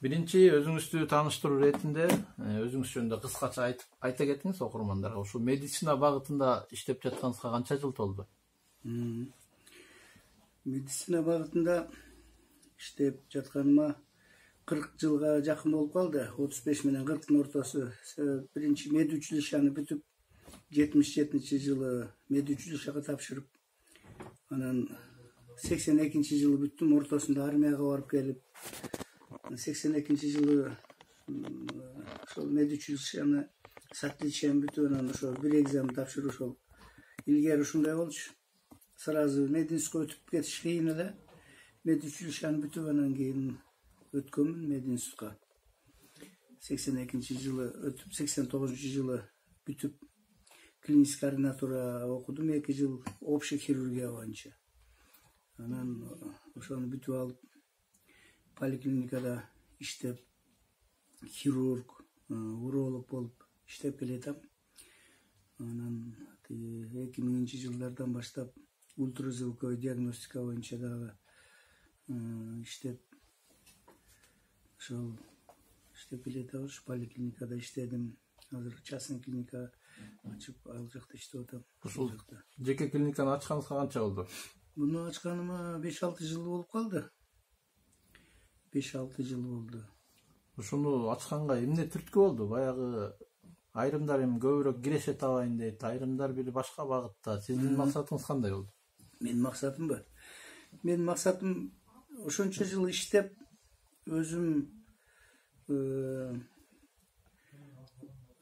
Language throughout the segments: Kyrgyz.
Биринчи өзүңүздү тааныштыруу иретинде өзүңүз жөнүндө кыскача айта кетиңиз окурмандарга. Ушул медицина багытында иштеп жатканыңызга канча жыл толду? Медицина багытында иштеп жатканыма 40 жылга жакын болуп калды. 35 менен 40-тын ортосу. Биринчи медучилищени бүтүп 77-жылы медучилищага тапшырып, анан 82-жылы бүттүм. Ортосунда армияга барып келип, 82-жылы ошол медучилищени с отличием бүтүп, анан ошол бир экзамен тапшырып, ошол илгери ушундай болчу. Сразу мединститутка өтүп кетиш кыйын эле. Медучилищени бүтүп, анан кийин өткөнмүн мединститутка. 82-жылы өтүп, 89-жылы бүтүп, клинический ординатура окудум 2 жыл, общий хирургия боюнча. Анан ошону бүтүп алып, поликлиникада иштеп, хирург, уролог болуп иштеп келатам. Анан 2000-жылдардан баштап ультразвуковой диагностика боюнча дагы иштеп, ошол иштеп келатабыз. Поликлиникада иштедим. Азыр частный клиника ачып, ал жакта иштеп атам. Ушул жеке клиниканы ачканыңызга канча болду? Буну ачканыма 5-6 жыл болуп калды. 5-6 жыл болду. Ушуну ачканга эмне түрткү болду? Баягы айрымдар эми көбүрөөк киреше табайын дейт, айрымдар бир башка багытта. Сиздин максатыңыз кандай болду? Менин максатымбы? Менин максатым ошончо жыл иштеп, өзүм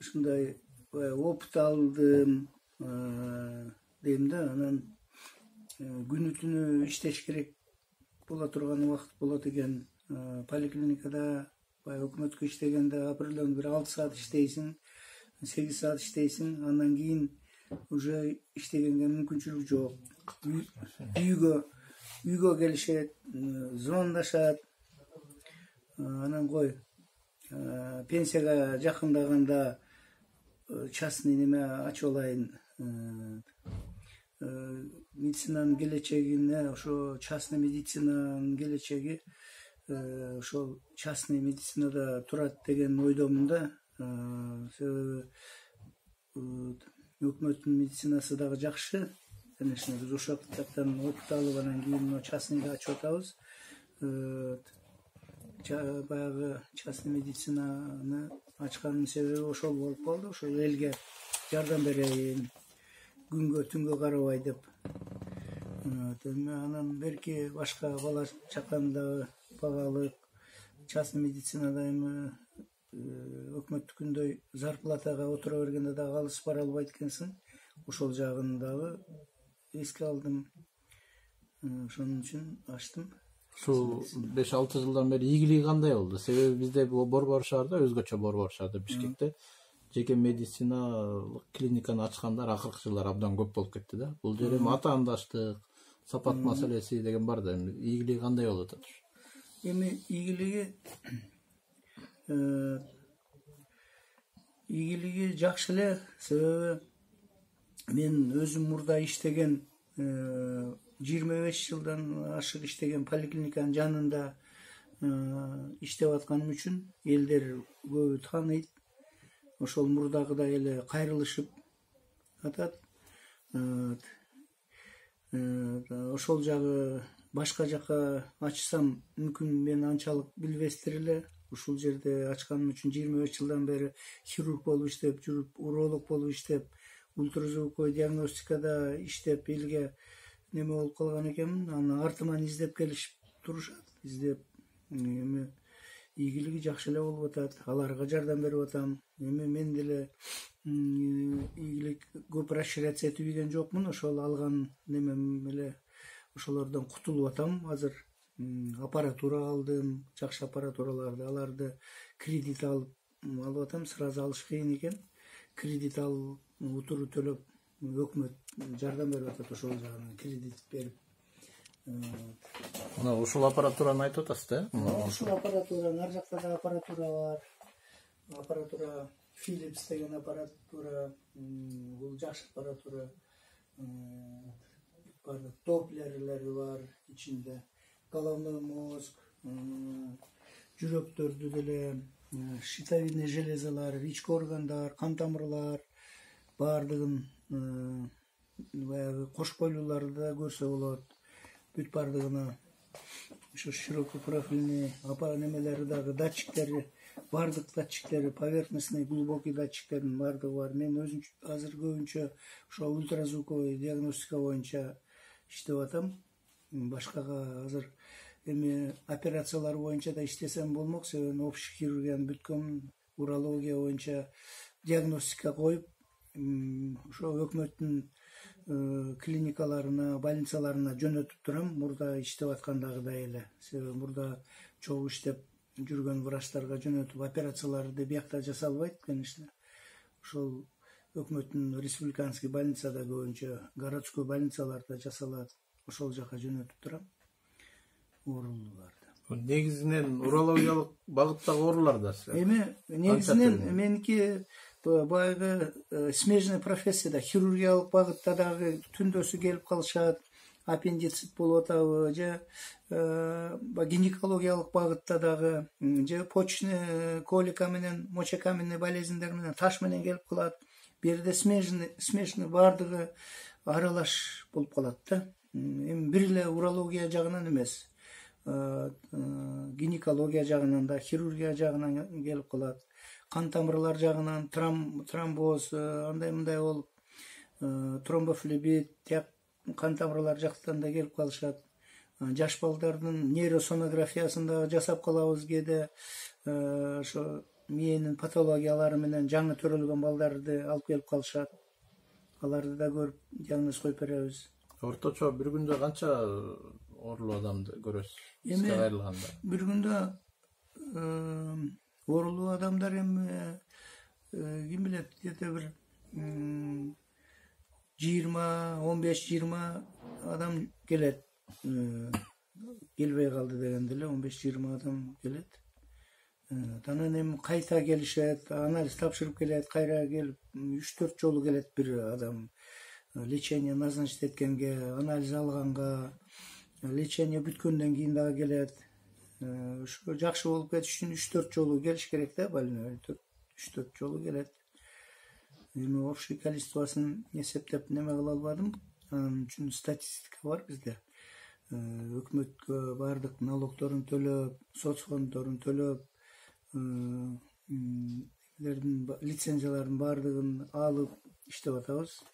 ушундай опыт алдым, дейм да, анан күнү түнү иштеш керек боло турган убакыт болот экен. Поликлиникада баягы өкмөткө иштегенде определенный бир 6 саат иштейсиң, 8 саат иштейсиң, андан кийин уже иштегенге мүмкүнчүлүк жок. Үйгө келишет, звондашат. Анан кой, пенсияга жакындаганда частный неме ачып алайын. Медицинанын келечегине, ошо частный медицинанын келечеги ошол частный медицинада турат деген ойдомун да. Себеби өкмөттүн медицинасы дагы жакшы. Конечно, биз ошол жактан опыт алып, анан кийин частныйды ачып атабыз. Баягы частный медицинаны ачканын себеби ошол болуп калды. Ошол элге жардам берейин, күнгө түнгө карабай деп. Анан берки башка бала чакамда багалык, частный медицинада эми өкмөттүкүндөй зарплатага отура бергенде дагы алыс бара албайт экенсиң. Ошол жагын дагы эске алдым. Ошон үчүн ачтым. Ушул 5-6 жылдан бери ийгилиги кандай болду? Себеби бизде Борбор шаарда, өзгөчө Борбор шаарда, Бишкекте жеке медициналык клиниканы ачкандар акыркы жылдар абдан көп болуп кетти да. Бул жер эми атаандаштык, сапат маселеси деген бар да. Ийгилиги кандай болуп атат? Эми ийгилиги жакшы эле, себеби мен өзүм мурда иштеген 25 жылдан ашык иштеген поликлиниканын жанында иштеп атканым үчүн элдер көбү тааныйт. Ошол мурдагыдай эле кайрылышып атат. Ошол жагы башка жака ачсам мүмкүн мен анчалык билбестир эле. Ушул жерде ачканым үчүн 25 жылдан бери хирург болуп иштеп жүрүп, уролог болуп иштеп, ультразвуковой диагностикада иштеп, элге неме болуп калган экенмин. Аны артыман издеп келишип турушат, издеп. Эми ийгилиги жакшы эле болуп атат. Аларга жардам берип атам. Эми мен деле ийгилик көп расширяться этип ийген жокмун. Ошол алган немем эле ошолордон кутулуп атам. Азыр аппаратура алдым, жакшы аппаратураларды, аларды кредит алып атам. Сразу алыш кыйын экен. Кредит алып, утуру төлөп, өкмөт жардам берип атат, ошол жагынан кредит берип. Мына ушул аппаратураны айтып атасыз да? Ушул аппаратура, ар жакта да аппаратура бар. Аппаратура Philips деген аппаратура, бул жакшы аппаратура. Доплерлери бар ичинде. Головной мозг, жүрөктөрдү деле, щитовидный железалар, ички органдар, кан тамырлар баардыгын баягы кош бойлууларды да көрсө болот. Бүт баардыгына ошо широкий профильный немелери дагы датчиктери, баардык датчиктери, поверхностный, глубокий датчиктердин баардыгы бар. Мен өзүм азыр көбүнчө ошо ультразвуковой диагностика боюнча иштеп атам. Башкага азыр эми операциялар боюнча да иштесем болмок, себеби общий хирургияны бүткөм, урология боюнча диагностика коюп, ошо өкмөттүн клиникаларына, больницаларына жөнөтүп турам. Мурда иштеп аткандагыдай эле. Себеби мурда чогуу иштеп жүргөн врачтарга жөнөтүп операцияларды биякта жасалбайт, конечно. Ошол өкмөттүн республиканский больницада көбүнчө, городской больницаларда жасалат. Ошол жака жөнөтүп турам оорулууларды. Негизинен урологиялык багыттагы оорулар да. Эми негизинен меники баягы смежный профессияда, хирургиялык багытта дагы түндөсү келип калышат, аппендицит болуп атабы, же гинекологиялык багытта дагы, же почечный колика менен, мочекаменный болезньдер менен, таш менен келип калат. Бир жерде смежный баардыгы аралаш болуп калат да. Эми бир эле урология жагынан эмес, гинекология жагынан да, хирургия жагынан келип калат. Кан тамырлар жагынан тромбоз, андай мындай болуп, тромбофлебит, кан тамырлар жактан да келип калышат. Жаш балдардын нейросонографиясын да жасап калабыз кээде. Ошо мээнин патологиялары менен жаңы төрөлгөн балдарды алып келип калышат. Аларды да көрүп диагноз коюп беребиз. Орточо бир күндө канча оорулуу адамды көрөсүз? Эми бир күндө оорулуу адамдар эми ким билет, где-то бир 15-20 адам келет. Келбей калды дегенде эле 15-20 адам келет. Анан эми кайта келишет, анализ тапшырып келет, кайра келип 3-4 жолу келет бир адам. Лечение назначить эткенге, анализ алганга, лечение бүткөндөн кийин дагы келет. Ошо жакшы болуп кетиш үчүн 3-4 жолу келиш керек да, больной 3-4 жолу келет. Эми общий количествосын эсептеп неме кыла албадым. Анын үчүн статистика бар бизде. Өкмөткө баардык налогторун төлөп, соцфонддорун төлөп, лицензиялардын баардыгын алып иштеп атабыз.